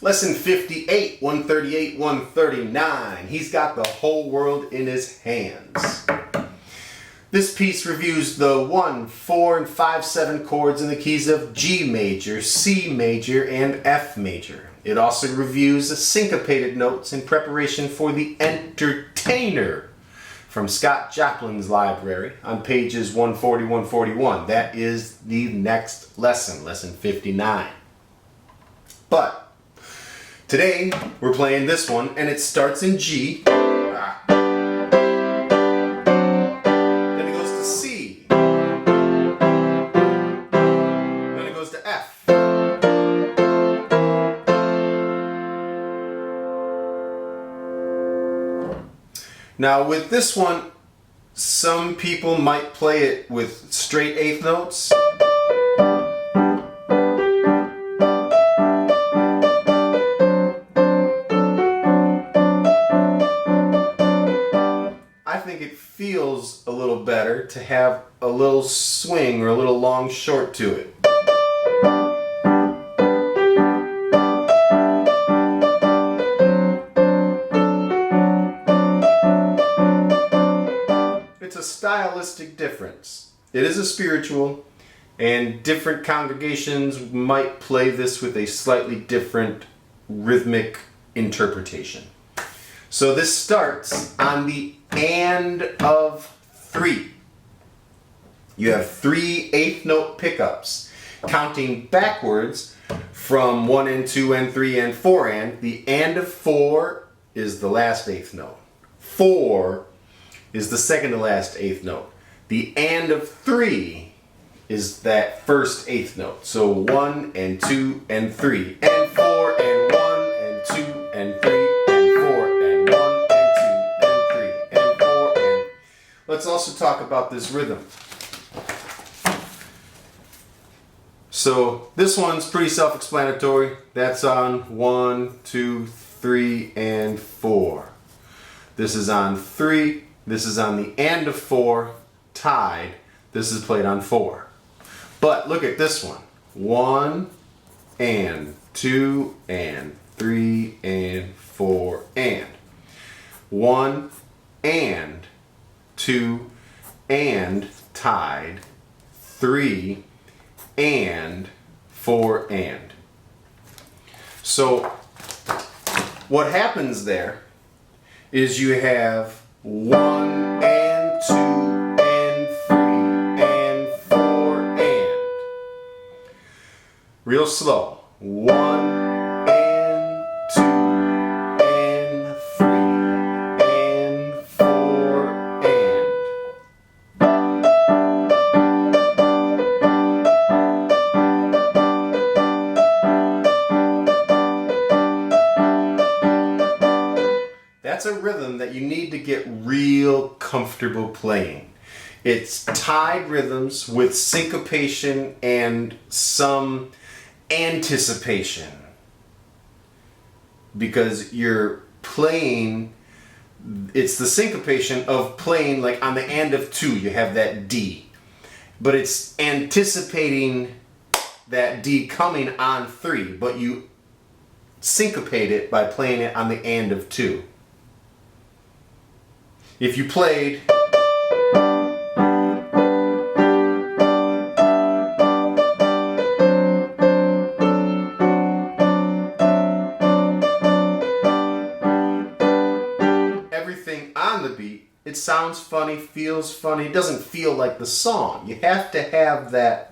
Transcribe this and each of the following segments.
Lesson 58, 138, 139. He's got the whole world in his hands. This piece reviews the 1, 4, and 5, 7 chords in the keys of G major, C major, and F major. It also reviews syncopated notes in preparation for The Entertainer from Scott Joplin's library on pages 140, 141. That is the next lesson, lesson 59. But today we're playing this one, and it starts in G. Then it goes to C. Then it goes to F. Now with this one, some people might play it with straight eighth notes. I think it feels a little better to have a little swing or a little long short to it. It's a stylistic difference. It is a spiritual, and different congregations might play this with a slightly different rhythmic interpretation. So this starts on the and of 3. You have 3 eighth note pickups. Counting backwards from 1 and 2 and 3 and 4 and of 4 is the last eighth note. 4 is the second to last eighth note. The and of 3 is that first eighth note. So 1 and 2 and 3 and 4 and 1 and 2 and 3 and 4 and 1 and 2 and 3 and 4 and... Let's also talk about this rhythm. So this one's pretty self-explanatory. That's on 1, 2, 3, and 4. This is on 3. This is on the and of 4, tied. This is played on 4. But look at this one. 1 and 2 and 3 and 4 and. 1 and 2 and tied. 3 and 4 and. So what happens there is you have 1 and 2 and 3 and 4 and. Real slow. 1 and 2 and 3 and 4 and. That's a rhythm that you need to get real comfortable playing. It's tied rhythms with syncopation and some anticipation. Because you're playing, it's the syncopation of playing like on the and of 2, you have that D. But it's anticipating that D coming on 3, but you syncopate it by playing it on the and of 2. If you played everything on the beat, it sounds funny, feels funny, it doesn't feel like the song. You have to have that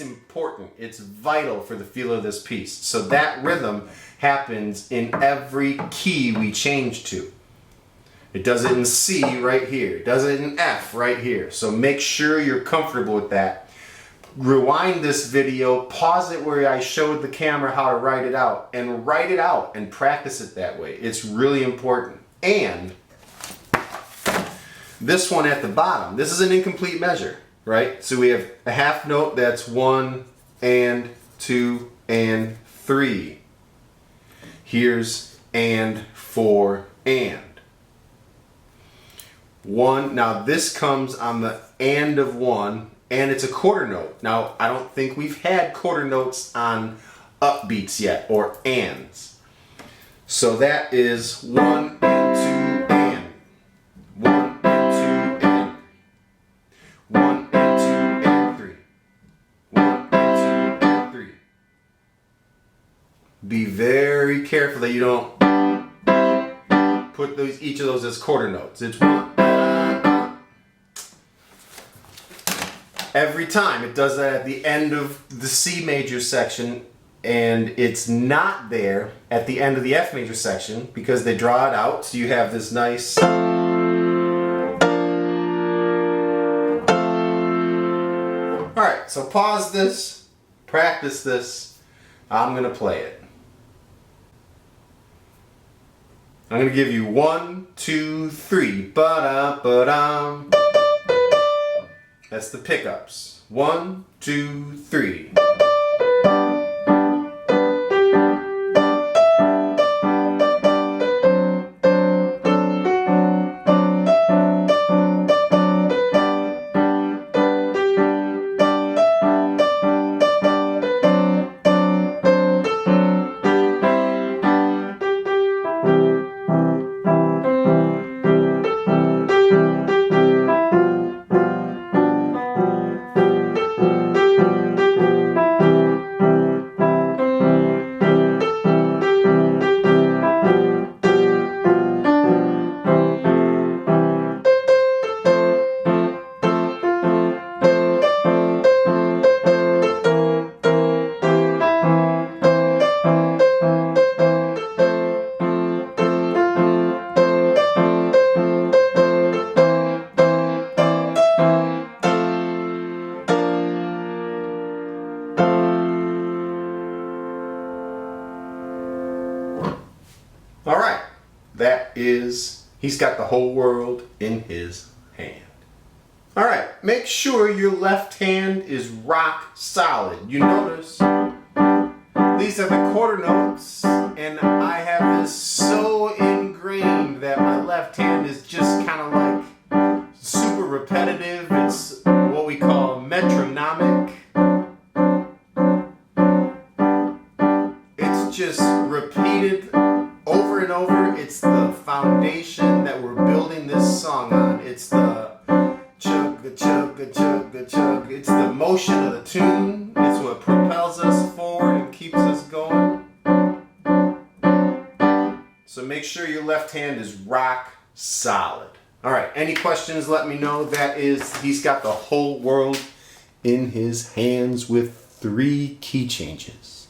important. It's vital for the feel of this piece. So that rhythm happens in every key we change to. It does it in C right here. It does it in F right here. So make sure you're comfortable with that. Rewind this video, pause it where I showed the camera how to write it out and practice it that way. It's really important. And this one at the bottom, this is an incomplete measure, right? So we have a half note that's 1 and 2 and 3. Here's and 4 and. 1. Now this comes on the and of 1, and it's a quarter note. Now I don't think we've had quarter notes on upbeats yet, or ands. So that is 1 and 2 and. 1 and 2 and. 1 and 2 and 3. 1 and 2 and 3. Be very careful that you don't put each of those as quarter notes. It's 1. Every time it does that at the end of the C major section, and it's not there at the end of the F major section because they draw it out, so you have this nice. Alright, so pause this, practice this. I'm going to play it. I'm going to give you 1, 2, 3. Ba-da, ba-dum. That's the pickups. 1, 2, 3. All right, that is, he's got the whole world in his hand. All right, make sure your left hand is rock solid. You notice these are the quarter notes, and I have this so ingrained that my left hand is just kind of like super repetitive. It's what we call metronomic. It's just repeated over and over. It's the foundation that we're building this song on. It's the chugga chugga chugga chug. It's the motion of the tune. It's what propels us forward and keeps us going. So make sure your left hand is rock solid. All right, any questions, let me know. That is, he's got the whole world in his hands with 3 key changes.